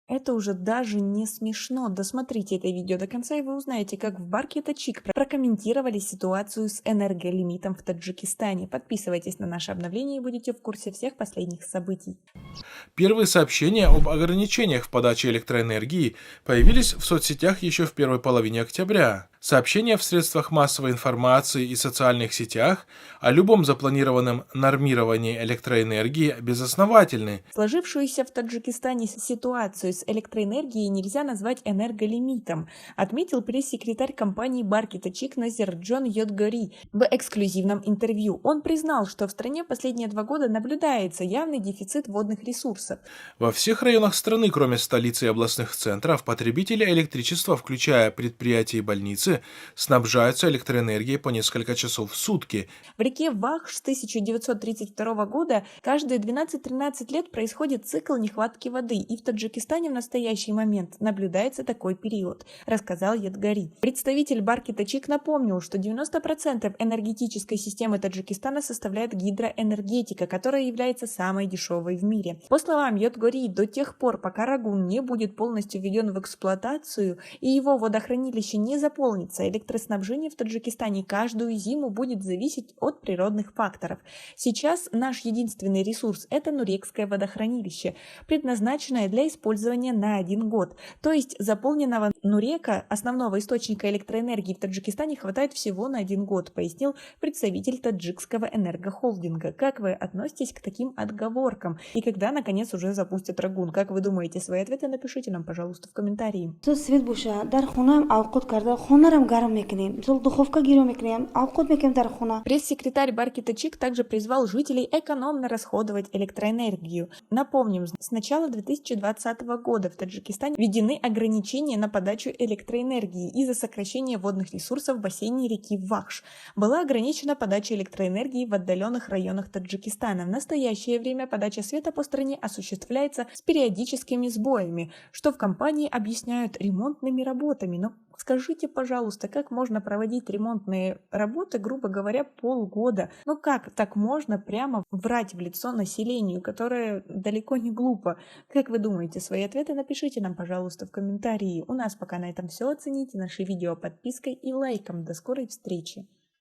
Это уже даже не смешно. Досмотрите это видео до конца, и вы узнаете, как в Барке Тачик прокомментировали ситуацию с энерголимитом в Таджикистане. Подписывайтесь на наше обновление и будете в курсе всех последних событий. Первые сообщения об ограничениях в подаче электроэнергии появились в соцсетях еще в первой половине октября. Сообщения в средствах массовой информации и социальных сетях о любом запланированном нормировании электроэнергии безосновательны. Сложившуюся в Таджикистане ситуацию с электроэнергией нельзя назвать энерголимитом, отметил пресс-секретарь компании Барки Тачик Назирджон Йодгори в эксклюзивном интервью. Он признал, что в стране последние 2 года наблюдается явный дефицит водных ресурсов. Во всех районах страны, кроме столицы и областных центров, потребители электричества, включая предприятия и больницы, снабжаются электроэнергией по несколько часов в сутки. В реке Вахш с 1932 года каждые 12-13 лет происходит цикл нехватки воды, и в Таджикистане в настоящий момент наблюдается такой период, рассказал Ядгари. Представитель Барки Тачик напомнил, что 90% энергетической системы Таджикистана составляет гидроэнергетика, которая является самой дешевой в мире. По словам Ядгари, до тех пор, пока Рагун не будет полностью введен в эксплуатацию и его водохранилище не заполнится, электроснабжение в Таджикистане каждую зиму будет зависеть от природных факторов. Сейчас наш единственный ресурс – это Нурекское водохранилище, предназначенное для использования на 1 год. То есть заполненного Нурека, основного источника электроэнергии в Таджикистане, хватает всего на 1 год, пояснил представитель таджикского энергохолдинга. Как вы относитесь к таким отговоркам? И когда, наконец, уже запустят Рагун? Как вы думаете? Свои ответы напишите нам, пожалуйста, в комментарии. Пресс-секретарь Барки Тачик также призвал жителей экономно расходовать электроэнергию. Напомним, с начала 2020 года в Таджикистане введены ограничения на подачу электроэнергии из-за сокращения водных ресурсов в бассейне реки Вахш. Была ограничена подача электроэнергии в отдаленных районах Таджикистана. В настоящее время подача света по стране осуществляется с периодическими сбоями, что в компании объясняют ремонтными работами. Но скажите, пожалуйста, как можно проводить ремонтные работы, грубо говоря, полгода? Ну как так можно прямо врать в лицо населению, которое далеко не глупо? Как вы думаете? Свои ответы напишите нам, пожалуйста, в комментарии. У нас пока на этом все. Оцените наши видео подпиской и лайком. До скорой встречи!